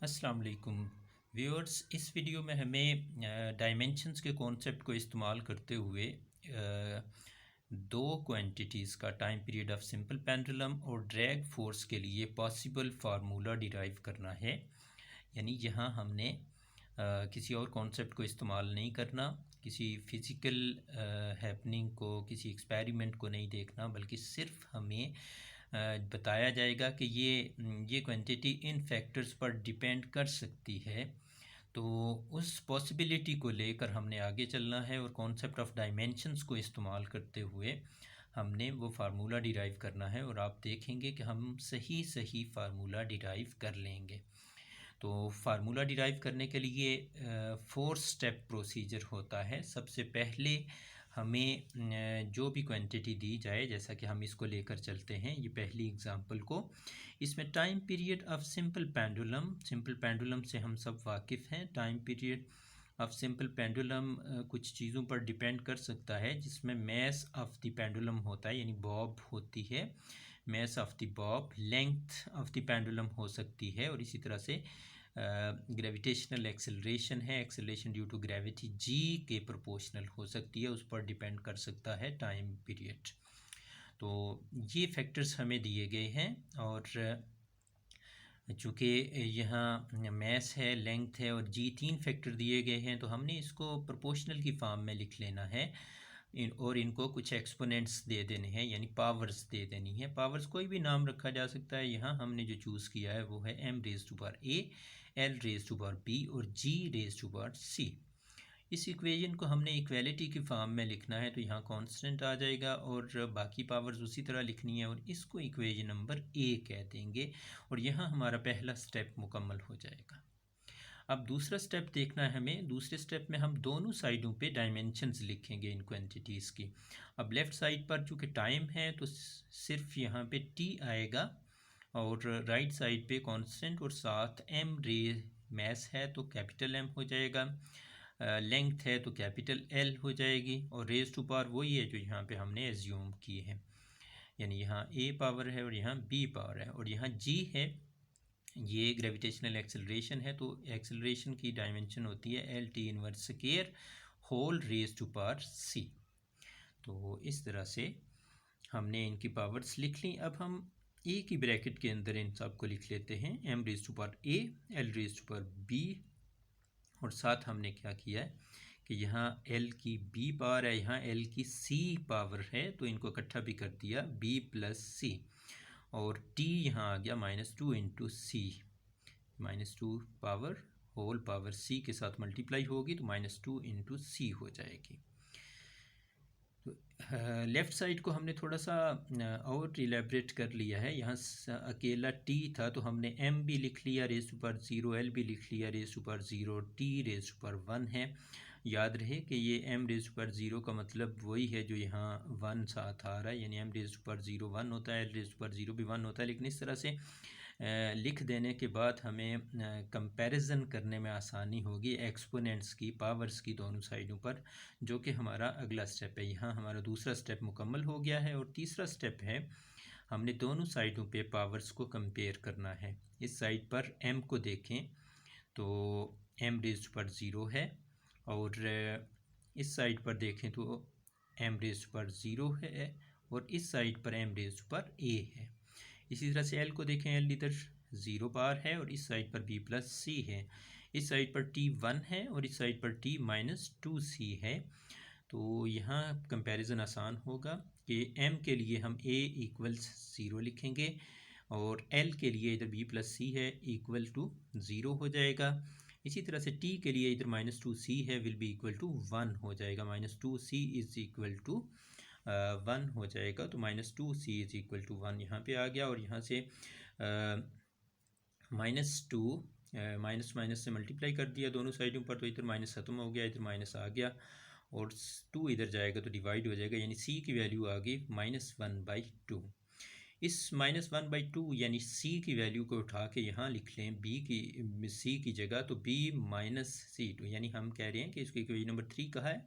अस्सलाम वालेकुम व्यूअर्स। इस वीडियो में हमें डायमेंशंस के कॉन्सेप्ट को इस्तेमाल करते हुए दो क्वांटिटीज़ का time period of simple pendulum और ड्रैग फोर्स के लिए पॉसिबल फार्मूला डिराइव करना है। यानी यहाँ हमने किसी और कॉन्सेप्ट को इस्तेमाल नहीं करना, किसी फ़िज़िकल हैपनिंग को, किसी एक्सपेरिमेंट को नहीं देखना, बल्कि सिर्फ हमें बताया जाएगा कि ये क्वांटिटी इन फैक्टर्स पर डिपेंड कर सकती है। तो उस पॉसिबिलिटी को लेकर हमने आगे चलना है और कॉन्सेप्ट ऑफ डायमेंशंस को इस्तेमाल करते हुए हमने वो फार्मूला डिराइव करना है और आप देखेंगे कि हम सही सही फार्मूला डिराइव कर लेंगे। तो फार्मूला डिराइव करने के लिए 4 स्टेप प्रोसीजर होता है। सबसे पहले हमें जो भी क्वांटिटी दी जाए, जैसा कि हम इसको लेकर चलते हैं, ये पहली एग्जांपल को, इसमें time period of simple pendulum से हम सब वाकिफ़ हैं। Time period of simple pendulum कुछ चीज़ों पर डिपेंड कर सकता है, जिसमें मैस ऑफ द पेंडुलम होता है, यानी बॉब होती है, mass of the Bob, length of the pendulum हो सकती है, और इसी तरह से ग्रेविटेशनल एक्सेलरेशन है, acceleration due to gravity G के प्रोपोर्शनल हो सकती है, उस पर डिपेंड कर सकता है टाइम पीरियड। तो ये फैक्टर्स हमें दिए गए हैं, और चूँकि यहाँ मैस है, लेंथ है और जी, 3 फैक्टर दिए गए हैं, तो हमने इसको प्रोपोर्शनल की फॉर्म में लिख लेना है। और इनको कुछ एक्सपोनेंट्स दे देने हैं, यानी पावर्स दे देनी है। पावर्स कोई भी नाम रखा जा सकता है। यहाँ हमने जो चूज़ किया है वो है m raise to power a, l raise to power b और g raise to power c। इस इक्वेशन को हमने इक्वेलिटी की फॉर्म में लिखना है, तो यहाँ कांस्टेंट आ जाएगा और बाकी पावर्स उसी तरह लिखनी है, और इसको इक्वेशन नंबर a कह देंगे, और यहाँ हमारा पहला स्टेप मुकम्मल हो जाएगा। अब दूसरा स्टेप देखना है हमें। दूसरे स्टेप में हम दोनों साइडों पे डायमेंशंस लिखेंगे इन क्वांटिटीज़ की। अब लेफ़्ट साइड पर चूँकि टाइम है तो सिर्फ यहाँ पे t आएगा, और राइट साइड पे कांस्टेंट और साथ m रे मैस है तो कैपिटल M हो जाएगा, लेंथ है तो कैपिटल L हो जाएगी, और रेज़ टू पावर वही है जो यहाँ पे हमने एज्यूम की है, यानी यहाँ a पावर है और यहाँ b पावर है, और यहाँ g है, ये ग्रेविटेशनल एक्सेलरेशन है, तो एक्सेलरेशन की डायमेंशन होती है L T inverse square whole raise to power C. तो इस तरह से हमने इनकी पावर्स लिख ली। अब हम ए की ब्रैकेट के अंदर इन सब को लिख लेते हैं, M raise to power A, L raise to power B, और साथ हमने क्या किया है कि यहाँ L की B पावर है, यहाँ L की C पावर है, तो इनको इकट्ठा भी कर दिया B प्लस C, और T यहाँ आ गया -2 इंटू सी, -2 पावर होल पावर C के साथ मल्टीप्लाई होगी तो -2 इंटू सी हो जाएगी। तो लेफ़्ट साइड को हमने थोड़ा सा और इलेबरेट कर लिया है। यहाँ अकेला t था तो हमने m भी लिख लिया रेज़ टू पावर 0, l भी लिख लिया raise to power 0, t raise to power 1 है। याद रहे कि ये m रेज़ टू पावर 0 का मतलब वही है जो यहाँ 1 साथ आ रहा है, यानी m रेज़ टू पावर 0 1 होता है, l रेज़ टू पावर 0 भी 1 होता है। लेकिन इस तरह से लिख देने के बाद हमें कंपैरिजन करने में आसानी होगी एक्सपोनेंट्स की, पावर्स की दोनों साइडों पर, जो कि हमारा अगला स्टेप है। यहाँ हमारा दूसरा स्टेप मुकम्मल हो गया है, और तीसरा स्टेप है हमने दोनों साइडों पे पावर्स को कंपेयर करना है। इस साइड पर m को देखें तो m रेज़ टू पावर 0 है, और इस साइड पर देखें तो m रेज़ टू पावर 0 है, और इस साइड पर m raise to power a है। इसी तरह से L को देखें, L इधर 0 पावर है और इस साइड पर B प्लस सी है, इस साइड पर T 1 है और इस साइड पर T -2C है। तो यहाँ कंपैरिजन आसान होगा कि M के लिए हम A इक्वल्स 0 लिखेंगे, और L के लिए इधर B प्लस सी है इक्वल टू 0 हो जाएगा। इसी तरह से T के लिए इधर -2C है, विल बी इक्वल टू 1 हो जाएगा, -2C इज़ इक्वल टू 1 हो जाएगा, तो -2C इज़ इक्वल टू 1 यहाँ पे आ गया। और यहाँ से -2 माइनस माइनस से मल्टीप्लाई कर दिया दोनों साइडों पर, तो इधर माइनस ख़त्म हो गया, इधर माइनस आ गया, और 2 इधर जाएगा तो डिवाइड हो जाएगा, यानी C की वैल्यू आ गई -1/2। इस -1/2 यानी C की वैल्यू को उठा के यहाँ लिख लें C की जगह, तो B -C2, यानी हम कह रहे हैं कि इसको इक्वेशन नंबर 3 कहा है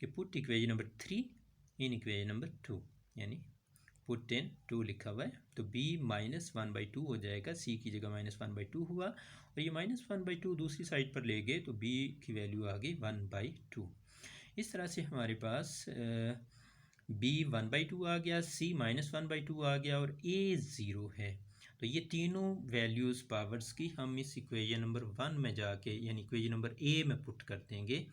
कि put equation number 3 in equation number 2, यानी पुट इन 2 लिखा हुआ है, तो b -1/2 हो जाएगा, c की जगह -1/2 हुआ, और ये -1/2 दूसरी साइड पर ले गए तो b की वैल्यू आ गई 1/2। इस तरह से हमारे पास b 1/2 आ गया, c -1/2 आ गया और a 0 है। तो ये तीनों वैल्यूज़ पावर्स की हम इस इक्वेशन नंबर 1 में जाके यानी इक्वेशन नंबर a में पुट कर देंगे,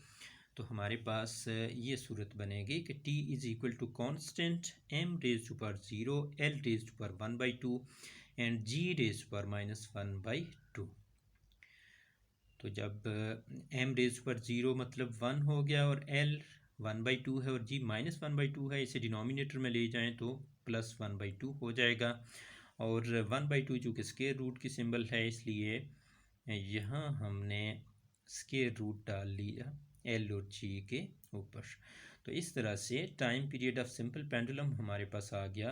तो हमारे पास ये सूरत बनेगी कि t is equal to constant m raise to power 0, l raise to power 1/2 and g raise to power -1/2। तो जब m रेज़ टू पावर 0 मतलब 1 हो गया और l 1/2 है और g -1/2 है, इसे डिनोमिनेटर में ले जाएं तो +1/2 हो जाएगा, और 1/2 चूँकि स्क्वायर रूट की सिंबल है इसलिए यहाँ हमने स्क्वायर रूट डाल लिया एल और जी के ऊपर। तो इस तरह से time period of simple pendulum हमारे पास आ गया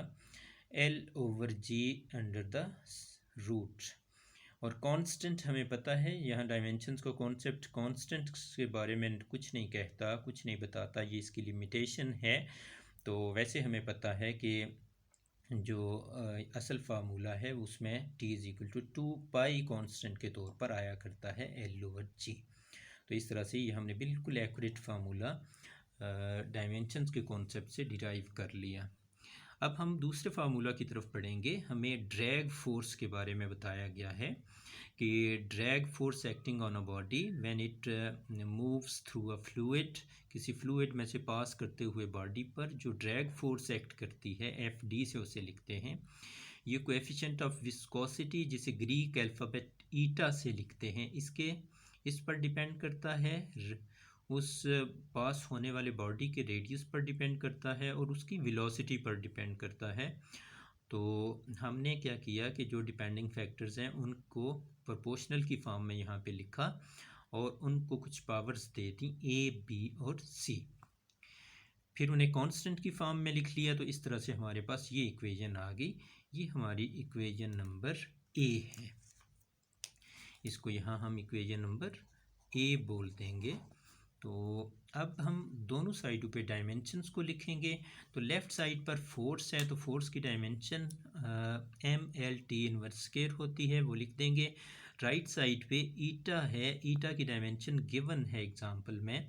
L/G अंडर द रूट। और कांस्टेंट हमें पता है, यहाँ डायमेंशंस को कॉन्सेप्ट कांस्टेंट के बारे में कुछ नहीं कहता, कुछ नहीं बताता, ये इसकी लिमिटेशन है। तो वैसे हमें पता है कि जो असल फार्मूला है उसमें t is equal to 2 constant के तौर पर आया करता है L/G। तो इस तरह से ये हमने बिल्कुल एक्यूरेट फार्मूला डायमेंशंस के कॉन्सेप्ट से डिराइव कर लिया। अब हम दूसरे फार्मूला की तरफ पढ़ेंगे। हमें ड्रैग फोर्स के बारे में बताया गया है कि drag force acting on a body when it moves through a fluid, किसी फ्लूइड में से पास करते हुए बॉडी पर जो ड्रैग फोर्स एक्ट करती है, FD से उसे लिखते हैं। ये कोएफिशिएंट ऑफ विस्कोसिटी जिसे ग्रीक अल्फ़ाबेट ईटा से लिखते हैं, इस पर डिपेंड करता है, उस पास होने वाले बॉडी के रेडियस पर डिपेंड करता है और उसकी वेलोसिटी पर डिपेंड करता है। तो हमने क्या किया कि जो डिपेंडिंग फैक्टर्स हैं उनको प्रोपोर्शनल की फॉर्म में यहाँ पे लिखा और उनको कुछ powers they the A, B और C, फिर उन्हें कांस्टेंट की फॉर्म में लिख लिया। तो इस तरह से हमारे पास ये इक्वेशन आ गई। ये हमारी इक्वेशन नंबर A है, इसको यहाँ हम इक्वेशन नंबर A बोल देंगे। तो अब हम दोनों साइडों पे डायमेंशंस को लिखेंगे। तो लेफ़्ट साइड पर फोर्स है, तो फोर्स की डायमेंशन MLT इनवर्स स्क्वायर होती है, वो लिख देंगे। राइट साइड पे ईटा है, ईटा की डायमेंशन गिवन है एग्जांपल में,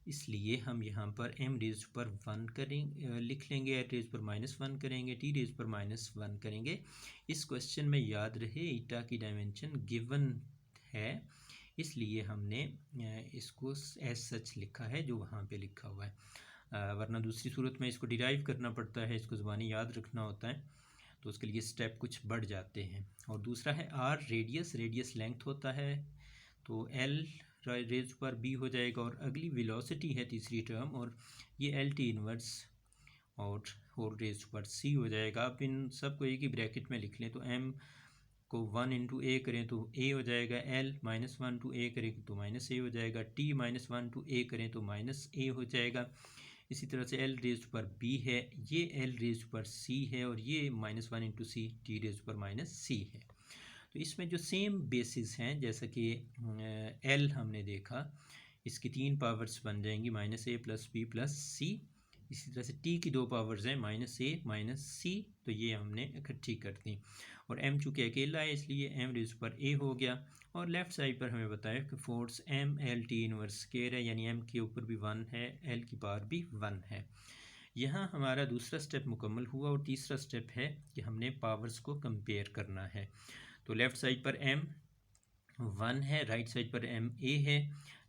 इसलिए हम यहाँ पर m रेज पर 1 करेंगे, लिख लेंगे, l रेज पर -1 करेंगे, t रेज पर -1 करेंगे। इस क्वेश्चन में याद रहे ईटा की डायमेंशन गिवन है, इसलिए हमने इसको एज सच लिखा है जो वहाँ पे लिखा हुआ है, वरना दूसरी सूरत में इसको डिराइव करना पड़ता है, इसको ज़बानी याद रखना होता है, तो उसके लिए स्टेप कुछ बढ़ जाते हैं। और दूसरा है r रेडियस लेंथ होता है, तो l रेज पर b हो जाएगा, और अगली वेलोसिटी है तीसरी टर्म, और ये LT इनवर्स और 4 रेज पर c हो जाएगा। आप इन सब को एक ही ब्रैकेट में लिख लें, तो m को 1 इंटू a करें तो a हो जाएगा, l -1 टू a करें तो -a हो जाएगा, t -1 टू a करें तो -a हो जाएगा। इसी तरह से l रेज पर b है, ये l रेज पर c है, और ये -1 इंटू c t रेज पर -c है। तो इसमें जो सेम बेसिस हैं, जैसा कि l हमने देखा, इसकी 3 पावर्स बन जाएंगी -a + b + c। इसी तरह से t की 2 पावर्स हैं -a -c, तो ये हमने इकट्ठी कर दी, और m चूँकि अकेला है इसलिए m रेज पर a हो गया। और लेफ़्ट साइड पर हमें बताया कि फोर्स MLT इनवर्स स्क्वायर है, यानी m के ऊपर भी 1 है, l की पावर भी 1 है। यहाँ हमारा दूसरा स्टेप मुकम्मल हुआ, और तीसरा स्टेप है कि हमने पावर्स को कंपेयर करना है। तो लेफ़्ट साइड पर m 1 है, राइट साइड पर m a है,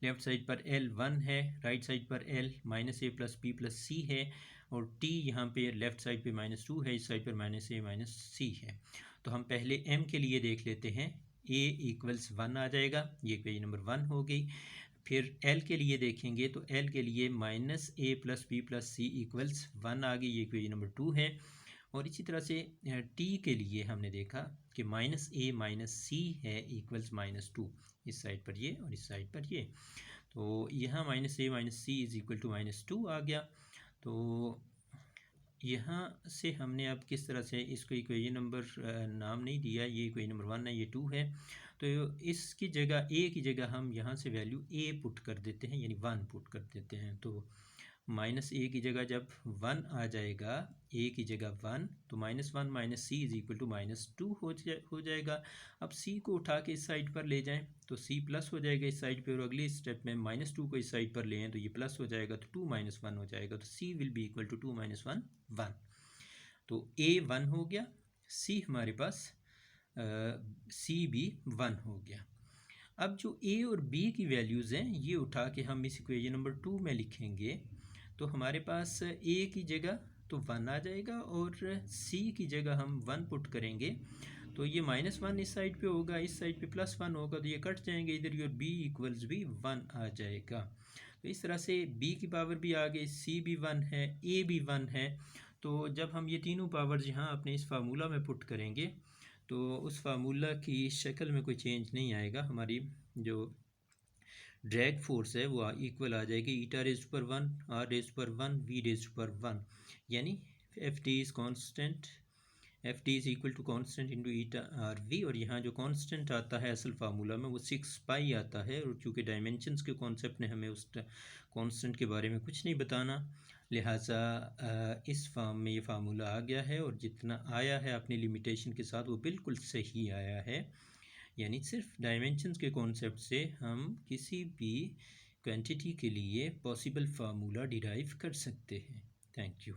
लेफ़्ट साइड पर l 1 है, राइट साइड पर l -a + b + c है, और t यहाँ पे लेफ़्ट साइड पे -2 है, इस साइड पर -a -c है। तो हम पहले m के लिए देख लेते हैं, a = 1 आ जाएगा, ये इक्वेशन नंबर 1 हो गई। फिर l के लिए देखेंगे, तो l के लिए -a + b + c = 1 आ गई, ये इक्वेशन नंबर 2 है। और इसी तरह से t के लिए हमने देखा कि -a - c है =-2, इस साइड पर ये और इस साइड पर ये, तो यहाँ -a - c = -2 आ गया। तो यहाँ से हमने अब किस तरह से इसको इक्वेशन नंबर नाम नहीं दिया, ये इक्वेशन नंबर 1 है, ये 2 है, तो इसकी जगह a की जगह हम यहाँ से वैल्यू a पुट कर देते हैं, यानी 1 पुट कर देते हैं। तो माइनस ए की जगह जब 1 आ जाएगा, ए की जगह 1, तो -1 minus C is equal to -2 हो जाएगा। अब सी को उठा के इस साइड पर ले जाएं तो सी प्लस हो जाएगा इस साइड पे, और अगले स्टेप में -2 को इस साइड पर ले आएँ तो ये प्लस हो जाएगा, तो 2 - 1 हो जाएगा, तो सी विल बी इक्वल टू 2 - 1 1। तो ए 1 हो गया, सी हमारे पास सी भी 1 हो गया। अब जो ए और बी की वैल्यूज़ हैं ये उठा के हम इस इक्वेशन नंबर 2 में लिखेंगे, तो हमारे पास ए की जगह तो 1 आ जाएगा और सी की जगह हम 1 पुट करेंगे, तो ये -1 इस साइड पे होगा, इस साइड पे +1 होगा, तो ये कट जाएंगे इधर, और बी इक्वल्स भी 1 आ जाएगा। तो इस तरह से बी की पावर भी आ गई, सी भी 1 है, ए भी 1 है। तो जब हम ये तीनों पावर्स यहाँ अपने इस फार्मूला में पुट करेंगे तो उस फार्मूला की शक्ल में कोई चेंज नहीं आएगा, हमारी जो ड्रैग फोर्स है वो इक्वल आ जाएगी ईटा रेज पर 1, आर रेज पर 1, वी रेज पर 1, यानी F T is constant, F T is equal to constant into eta R V, और यहाँ जो कॉन्स्टेंट आता है असल फार्मूला में वो 6 पाई आता है, और चूँकि डायमेंशंस के कॉन्सेप्ट ने हमें उस कॉन्स्टेंट के बारे में कुछ नहीं बताना, लिहाजा इस फॉर्म में ये फार्मूला आ गया है, और जितना आया है अपनी लिमिटेशन के साथ वो बिल्कुल सही आया है। यानी सिर्फ डायमेंशंस के कॉन्सेप्ट से हम किसी भी क्वांटिटी के लिए पॉसिबल फार्मूला डिराइव कर सकते हैं। Thank you.